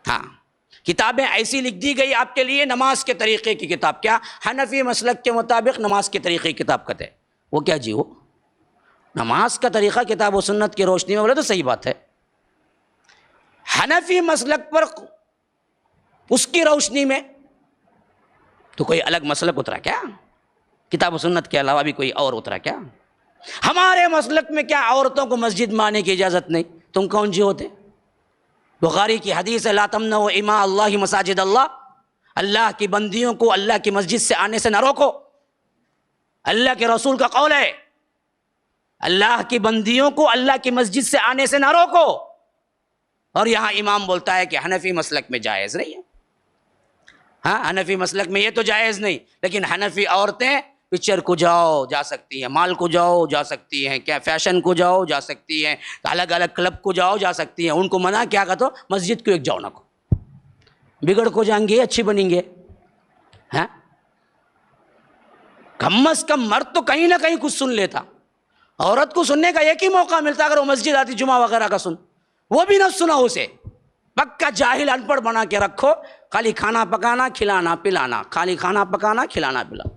ہاں کتابیں ایسی لکھ دی گئی آپ کے لیے، نماز کے طریقے کی کتاب، کیا حنفی مسلک کے مطابق نماز کے طریقے کی کتاب کہتے ہیں، وہ کیا جی، وہ نماز کا طریقہ کتاب و سنت کی روشنی میں بولے تو صحیح بات ہے، حنفی مسلک پر اس کی روشنی میں تو کوئی الگ مسلک اترا کیا؟ کتاب و سنت کے علاوہ بھی کوئی اور اترا کیا؟ ہمارے مسلک میں کیا عورتوں کو مسجد میں آنے کی اجازت نہیں؟ تم کون جی ہوتے؟ بخاری کی حدیث ہے لا تمنعوا اماء اللہ مساجد اللہ، اللہ کی بندیوں کو اللہ کی مسجد سے آنے سے نہ روکو، اللہ کے رسول کا قول ہے، اللہ کی بندیوں کو اللہ کی مسجد سے آنے سے نہ روکو، اور یہاں امام بولتا ہے کہ حنفی مسلک میں جائز نہیں ہے، ہاں حنفی مسلک میں یہ تو جائز نہیں، لیکن حنفی عورتیں پکچر کو جاؤ جا سکتی ہیں، مال کو جاؤ جا سکتی ہیں، کیا فیشن کو جاؤ جا سکتی ہیں، الگ الگ کلب کو جاؤ جا سکتی ہیں، ان کو منع کیا کہتا مسجد کو ایک جاؤ نہ کو، بگڑ کو جائیں گے اچھی بنیں گے، ہاں کم از کم مرد تو کہیں نہ کہیں کچھ سن لیتا، عورت کو سننے کا ایک ہی موقع ملتا اگر وہ مسجد آتی جمعہ وغیرہ کا سن، وہ بھی نہ سنا اسے، پکا جاہل ان پڑھ بنا کے رکھو، خالی کھانا پکانا کھلانا پلانا، خالی کھانا پکانا کھلانا پلانا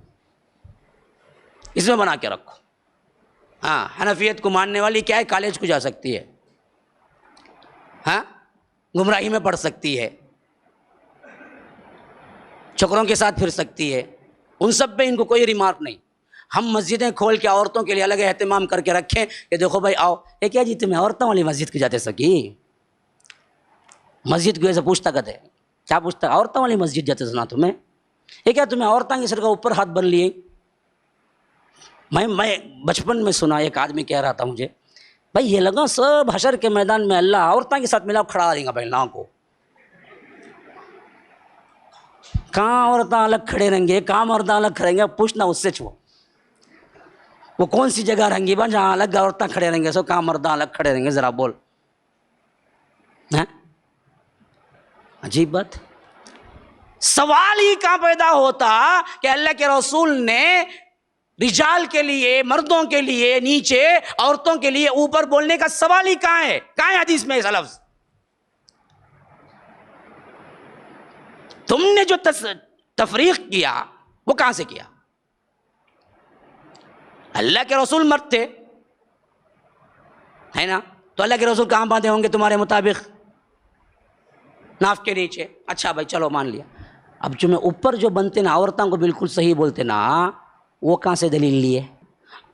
اس میں بنا کے رکھو۔ ہاں حنفیت کو ماننے والی کیا ہے، کالج کو جا سکتی ہے، ہاں گمراہی میں پڑھ سکتی ہے، چکروں کے ساتھ پھر سکتی ہے، ان سب پہ ان کو کوئی ریمارک نہیں۔ ہم مسجدیں کھول کے عورتوں کے لیے الگ اہتمام کر کے رکھیں کہ دیکھو بھائی آؤ، یہ کیا جی تمہیں عورتوں والی مسجد کی جاتے سکی، مسجد کو ایسے پوچھتا کہتے کیا پوچھتا، عورتوں والی مسجد جاتے سنا تمہیں، یہ کیا تمہیں عورتوں کی سر کا اوپر ہاتھ بن لیے۔ میں بچپن میں سنا ایک آدمی کہہ رہا تھا مجھے، بھائی یہ لگا سب حشر کے میدان میں اللہ عورتوں کے ساتھ ملا کھڑا دیں گا بھائی نا کو، کہاں عورتیں الگ کھڑے رہیں گے، کہاں مردیں الگ کھڑیں گے، پوچھنا اس سے چھو وہ کون سی جگہ رہیں گی با جہاں الگ عورتیں کھڑے رہیں گے، سو کہاں مردیں الگ کھڑے رہیں گے، ذرا بول، عجیب بات۔ سوال ہی کہاں پیدا ہوتا کہ اللہ کے رسول نے رجال کے لیے، مردوں کے لیے نیچے، عورتوں کے لیے اوپر بولنے کا سوال ہی کہاں ہے، کہاں ہے حدیث میں ایسا لفظ؟ تم نے جو تفریق کیا وہ کہاں سے کیا؟ اللہ کے رسول مرد تھے ہے نا، تو اللہ کے رسول کہاں باندھے ہوں گے تمہارے مطابق؟ ناف کے نیچے، اچھا بھائی چلو مان لیا، اب جو میں اوپر جو بنتے نا عورتوں کو بالکل صحیح بولتے نا، وہ کہاں سے دلیل لیے؟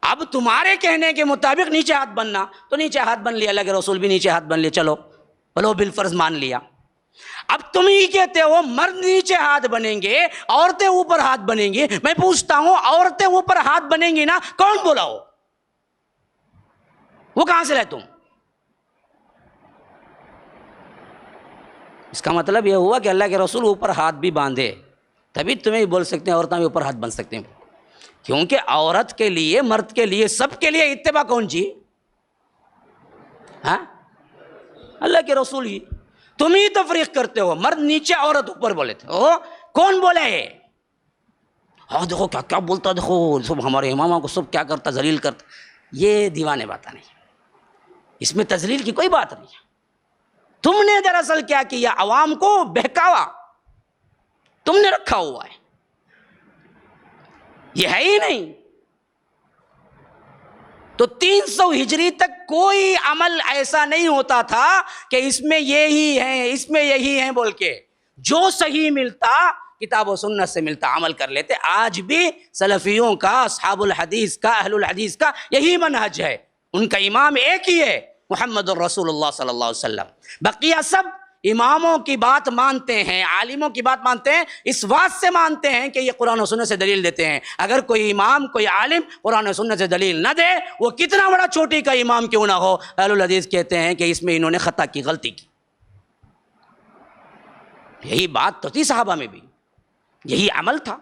اب تمہارے کہنے کے مطابق نیچے ہاتھ بننا، تو نیچے ہاتھ بن لیا، اللہ کے رسول بھی نیچے ہاتھ بن لیا، چلو بلو بالفرض مان لیا۔ اب تم ہی کہتے ہو مرد نیچے ہاتھ بنیں گے، عورتیں اوپر ہاتھ بنیں گی، میں پوچھتا ہوں عورتیں اوپر ہاتھ بنیں گی نا، کون بولا ہو؟ وہ کہاں سے لے تم؟ اس کا مطلب یہ ہوا کہ اللہ کے رسول اوپر ہاتھ بھی باندھے، تبھی تمہیں بول سکتے ہیں عورتیں بھی اوپر ہاتھ بن سکتے ہیں، کیونکہ عورت کے لیے، مرد کے لیے، سب کے لیے اتباع کون جی؟ ہاں اللہ کے رسول ہی۔ تم ہی تفریق کرتے ہو، مرد نیچے عورت اوپر بولے تھے، کون بولے ہے؟ ہاں دیکھو کیا کیا بولتا، دیکھو سب ہمارے اماموں کو سب کیا کرتا، ذلیل کرتا، یہ دیوانے باتیں نہیں، اس میں تذلیل کی کوئی بات نہیں ہے۔ تم نے دراصل کیا کیا، عوام کو بہکاوا تم نے رکھا ہوا ہے، یہ ہے ہی نہیں۔ تو 300 ہجری تک کوئی عمل ایسا نہیں ہوتا تھا کہ اس میں یہی ہیں، اس میں یہی ہیں بول کے، جو صحیح ملتا کتاب و سنت سے ملتا عمل کر لیتے۔ آج بھی سلفیوں کا، اصحاب الحدیث کا، اہل الحدیث کا یہی منہج ہے، ان کا امام ایک ہی ہے، محمد الرسول اللہ صلی اللہ علیہ وسلم۔ بقیہ سب اماموں کی بات مانتے ہیں، عالموں کی بات مانتے ہیں، اس بات سے مانتے ہیں کہ یہ قرآن و سنت سے دلیل دیتے ہیں۔ اگر کوئی امام، کوئی عالم قرآن و سنت سے دلیل نہ دے، وہ کتنا بڑا چوٹی کا امام کیوں نہ ہو، اہل الحدیث کہتے ہیں کہ اس میں انہوں نے خطا کی، غلطی کی۔ یہی بات تو تھی صحابہ میں بھی، یہی عمل تھا۔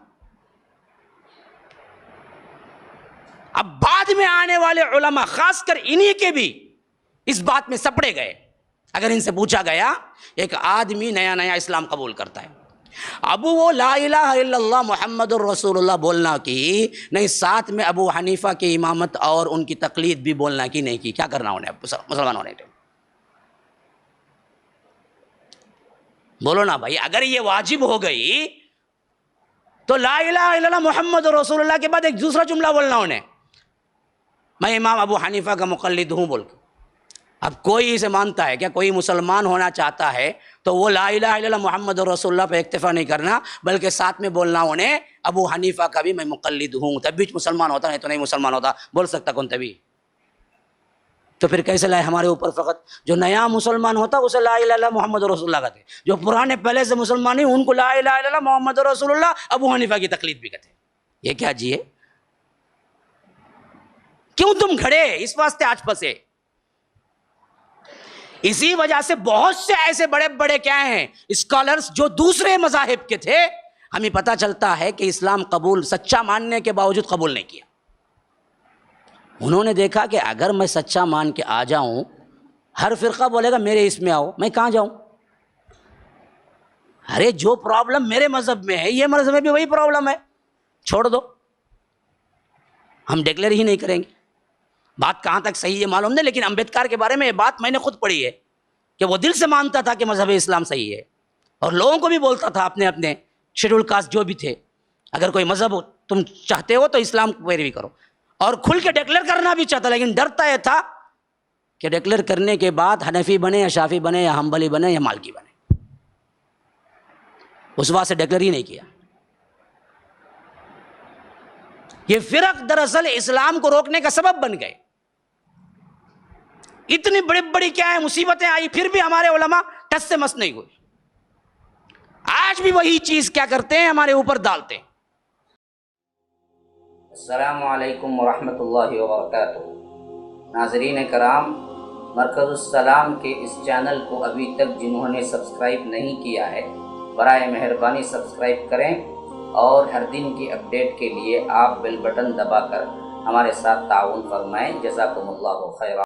اب بعد میں آنے والے علماء، خاص کر انہی کے بھی اس بات میں سپڑے گئے۔ اگر ان سے پوچھا گیا، ایک آدمی نیا نیا اسلام قبول کرتا ہے، ابو وہ لا الہ الا اللہ محمد الرسول اللہ بولنا کی نہیں، ساتھ میں ابو حنیفہ کی امامت اور ان کی تقلید بھی بولنا کی نہیں کی، کیا کرنا انہیں مسلمان ہونے کے؟ بولو نا بھائی، اگر یہ واجب ہو گئی تو لا الہ الا اللہ محمد رسول اللہ کے بعد ایک دوسرا جملہ بولنا انہیں، میں امام ابو حنیفہ کا مقلد ہوں بول کے۔ اب کوئی اسے مانتا ہے کیا؟ کوئی مسلمان ہونا چاہتا ہے تو وہ لا الہ الا اللہ محمد رسول اللہ پہ اکتفا نہیں کرنا، بلکہ ساتھ میں بولنا انہیں ابو حنیفہ کا بھی میں مقلد ہوں، تب بھی مسلمان ہوتا، نہیں تو نہیں مسلمان ہوتا، بول سکتا کون تبھی؟ تو پھر کیسے لائے ہمارے اوپر فقط جو نیا مسلمان ہوتا اسے لا الہ الا اللہ محمد رسول اللہ کہتے، جو پرانے پہلے سے مسلمان ہیں ان کو لا الہ الا اللہ محمد رسول اللہ ابو حنیفہ کی تقلید بھی کہتے۔ یہ کیا جی ہے؟ کیوں تم کھڑے اس واسطے آج پسے؟ اسی وجہ سے بہت سے ایسے بڑے بڑے کیا ہیں اسکالرز جو دوسرے مذاہب کے تھے، ہمیں پتہ چلتا ہے کہ اسلام قبول سچا ماننے کے باوجود قبول نہیں کیا۔ انہوں نے دیکھا کہ اگر میں سچا مان کے آ جاؤں، ہر فرقہ بولے گا میرے اس میں آؤ، میں کہاں جاؤں؟ ارے جو پرابلم میرے مذہب میں ہے یہ مذہب میں بھی وہی پرابلم ہے، چھوڑ دو، ہم ڈکلیئر ہی نہیں کریں گے۔ بات کہاں تک صحیح ہے معلوم نہیں، لیکن امبیڈکر کے بارے میں یہ بات میں نے خود پڑھی ہے کہ وہ دل سے مانتا تھا کہ مذہب اسلام صحیح ہے، اور لوگوں کو بھی بولتا تھا اپنے اپنے شیڈول کاسٹ جو بھی تھے، اگر کوئی مذہب تم چاہتے ہو تو اسلام کو پیروی کرو، اور کھل کے ڈکلیئر کرنا بھی چاہتا، لیکن ڈرتا یہ تھا کہ ڈکلیئر کرنے کے بعد حنفی بنے یا شافی بنے یا حنبلی بنے یا مالکی بنے، اس واسطے سے ڈکلیئر ہی نہیں کیا۔ یہ فرق دراصل اسلام کو روکنے کا سبب بن گئے، اتنی بڑی بڑی کیا ہے مصیبتیں آئی، پھر بھی ہمارے علماء ٹس سے مس نہیں ہوئے، آج بھی وہی چیز کیا کرتے ہیں ہمارے اوپر ڈالتے ہیں۔ السلام علیکم ورحمۃ اللہ وبرکاتہ۔ ناظرین کرام، مرکز السلام کے اس چینل کو ابھی تک جنہوں نے سبسکرائب نہیں کیا ہے، برائے مہربانی سبسکرائب کریں، اور ہر دن کی اپڈیٹ کے لیے آپ بیل بٹن دبا کر ہمارے ساتھ تعاون فرمائیں۔ جزاکم اللہ خیرا۔